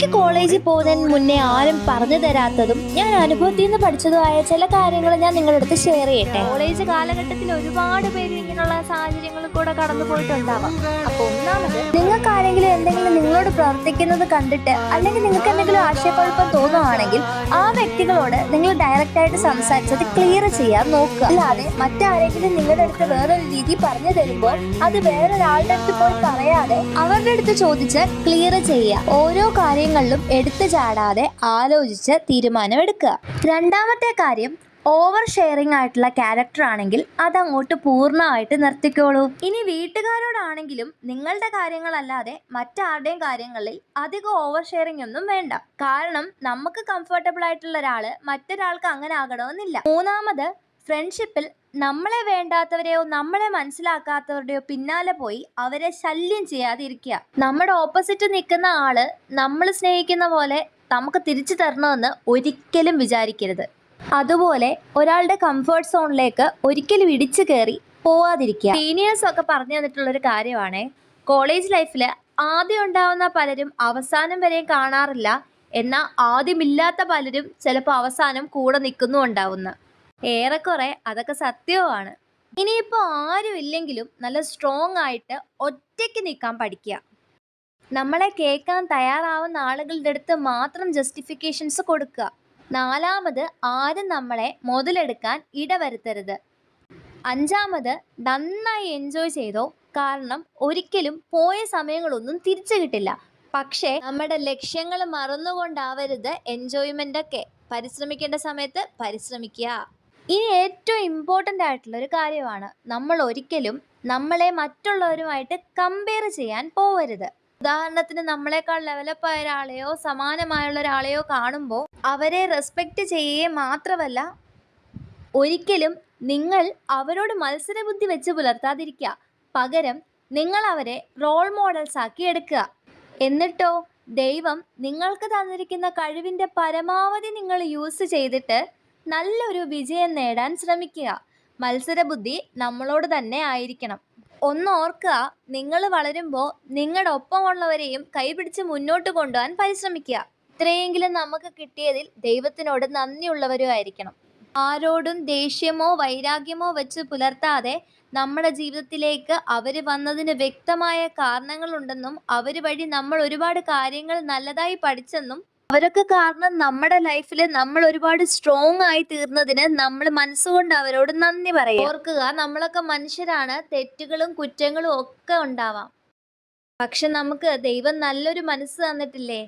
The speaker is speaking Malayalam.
എനിക്ക് കോളേജിൽ പോകുന്നതിന് മുന്നേ ആരും പറഞ്ഞു തരാത്തതും ഞാൻ അനുഭവത്തിൽ നിന്ന് പഠിച്ചതുമായ ചില കാര്യങ്ങൾ ഞാൻ നിങ്ങളുടെ അടുത്ത് ഷെയർ ചെയ്യട്ടെ. കോളേജ് കാലഘട്ടത്തിൽ ഒരുപാട് പേര് ഇങ്ങനെയുള്ള സാഹചര്യങ്ങളിൽ കൂടെ കടന്നു പോയിട്ടുണ്ടാവാം. അപ്പൊ ഒന്നാമത്, നിങ്ങൾക്ക് ആരെങ്കിലും എന്തെങ്കിലും നിങ്ങളോട് പ്രവർത്തിക്കുന്നത് കണ്ടിട്ട് അല്ലെങ്കിൽ നിങ്ങൾക്ക് എന്തെങ്കിലും ആശയക്കുഴപ്പം തോന്നുവാണെങ്കിൽ ആ വ്യക്തികളോട് നിങ്ങൾ ഡയറക്റ്റ് ആയിട്ട് സംസാരിച്ചത് ക്ലിയർ ചെയ്യാൻ നോക്കുക. അല്ലാതെ മറ്റാരെങ്കിലും നിങ്ങളുടെ അടുത്ത് വേറൊരു രീതി പറഞ്ഞു തരുമ്പോൾ അത് വേറൊരാളുടെ അടുത്ത് പോയി പറയാതെ അവരുടെ അടുത്ത് ചോദിച്ച് ക്ലിയർ ചെയ്യുക. ഓരോ കാര്യങ്ങളിലും എടുത്തു ചാടാതെ ആലോചിച്ച് തീരുമാനമെടുക്കുക. രണ്ടാമത്തെ കാര്യം, ഓവർ ഷെയറിംഗ് ആയിട്ടുള്ള ക്യാരക്ടർ ആണെങ്കിൽ അതങ്ങോട്ട് പൂർണ്ണമായിട്ട് നിർത്തിക്കോളൂ. ഇനി വീട്ടുകാരോടാണെങ്കിലും നിങ്ങളുടെ കാര്യങ്ങളല്ലാതെ മറ്റാരുടെയും കാര്യങ്ങളിൽ അധികം ഓവർ ഷെയറിംഗ് ഒന്നും വേണ്ട. കാരണം നമുക്ക് കംഫർട്ടബിൾ ആയിട്ടുള്ള ഒരാള് മറ്റൊരാൾക്ക് അങ്ങനെ ആകണമെന്നില്ല. മൂന്നാമത്, ഫ്രണ്ട്ഷിപ്പിൽ നമ്മളെ വേണ്ടാത്തവരെയോ നമ്മളെ മനസ്സിലാക്കാത്തവരുടെയോ പിന്നാലെ പോയി അവരെ ശല്യം ചെയ്യാതിരിക്കുക. നമ്മുടെ ഓപ്പോസിറ്റ് നിൽക്കുന്ന ആള് നമ്മൾ സ്നേഹിക്കുന്ന പോലെ നമുക്ക് തിരിച്ചു തരണമെന്ന് ഒരിക്കലും വിചാരിക്കരുത്. അതുപോലെ ഒരാളുടെ കംഫർട്ട് സോണിലേക്ക് ഒരിക്കലും ഇടിച്ചു കയറി പോവാതിരിക്കുക. സീനിയേഴ്സ് ഒക്കെ പറഞ്ഞു തന്നിട്ടുള്ളൊരു കാര്യമാണ്, കോളേജ് ലൈഫിൽ ആദ്യം ഉണ്ടാവുന്ന പലരും അവസാനം വരെയും കാണാറില്ല, എന്നാൽ ആദ്യമില്ലാത്ത പലരും ചിലപ്പോൾ അവസാനം കൂടെ നിൽക്കുന്നു ഉണ്ടാവുന്ന. ഏറെക്കുറെ അതൊക്കെ സത്യവുമാണ്. ഇനിയിപ്പോൾ ആരും ഇല്ലെങ്കിലും നല്ല സ്ട്രോങ് ആയിട്ട് ഒറ്റയ്ക്ക് നിൽക്കാൻ പഠിക്കുക. നമ്മളെ കേൾക്കാൻ തയ്യാറാവുന്ന ആളുകളുടെ അടുത്ത് മാത്രം ജസ്റ്റിഫിക്കേഷൻസ് കൊടുക്കുക. നാലാമത്, ആരും നമ്മളെ മുതലെടുക്കാൻ ഇടവരുത്തരുത്. അഞ്ചാമത്, നന്നായി എൻജോയ് ചെയ്തോ. കാരണം ഒരിക്കലും പോയ സമയങ്ങളൊന്നും തിരിച്ചു കിട്ടില്ല. പക്ഷേ നമ്മുടെ ലക്ഷ്യങ്ങൾ മറന്നുകൊണ്ടാവരുത് എൻജോയ്മെൻ്റ് ഒക്കെ. പരിശ്രമിക്കേണ്ട സമയത്ത് പരിശ്രമിക്കുക. ഇനി ഏറ്റവും ഇമ്പോർട്ടൻ്റ് ആയിട്ടുള്ള ഒരു കാര്യമാണ്, നമ്മൾ ഒരിക്കലും നമ്മളെ മറ്റുള്ളവരുമായിട്ട് കമ്പയർ ചെയ്യാൻ പോവരുത്. ഉദാഹരണത്തിന്, നമ്മളെക്കാൾ ലെവലപ്പായ ഒരാളെയോ സമാനമായുള്ള ഒരാളെയോ കാണുമ്പോൾ അവരെ റെസ്പെക്റ്റ് ചെയ്യുകയും മാത്രമല്ല, ഒരിക്കലും നിങ്ങൾ അവരോട് മത്സരബുദ്ധി വെച്ച് പുലർത്താതിരിക്കുക. പകരം നിങ്ങൾ അവരെ റോൾ മോഡൽസ് ആക്കി എടുക്കുക. എന്നിട്ടോ ദൈവം നിങ്ങൾക്ക് തന്നിരിക്കുന്ന കഴിവിൻ്റെ പരമാവധി നിങ്ങൾ യൂസ് ചെയ്തിട്ട് നല്ലൊരു വിജയം നേടാൻ ശ്രമിക്കുക. മത്സരബുദ്ധി നമ്മളോട് തന്നെ ആയിരിക്കണം. ഒന്നോർക്കുക, നിങ്ങൾ വളരുമ്പോൾ നിങ്ങളുടെ ഒപ്പമുള്ളവരെയും കൈപിടിച്ച് മുന്നോട്ട് കൊണ്ടുപോകാൻ പരിശ്രമിക്കുക. ഇത്രയെങ്കിലും നമുക്ക് കിട്ടിയതിൽ ദൈവത്തിനോട് നന്ദിയുള്ളവരും ആയിരിക്കണം. ആരോടും ദേഷ്യമോ വൈരാഗ്യമോ വെച്ച് പുലർത്താതെ നമ്മുടെ ജീവിതത്തിലേക്ക് അവർ വന്നതിന് വ്യക്തമായ കാരണങ്ങളുണ്ടെന്നും അവർ വഴി നമ്മൾ ഒരുപാട് കാര്യങ്ങൾ നല്ലതായി പഠിച്ചെന്നും അവരൊക്കെ കാരണം നമ്മുടെ ലൈഫിൽ നമ്മൾ ഒരുപാട് സ്ട്രോങ് ആയി തീർന്നതിന് നമ്മൾ മനസ്സുകൊണ്ട് അവരോട് നന്ദി പറയുക. ഓർക്കുക, നമ്മളൊക്കെ മനുഷ്യരാണ്, തെറ്റുകളും കുറ്റങ്ങളും ഒക്കെ ഉണ്ടാവാം. പക്ഷെ നമുക്ക് ദൈവം നല്ലൊരു മനസ്സ് തന്നിട്ടില്ലേ?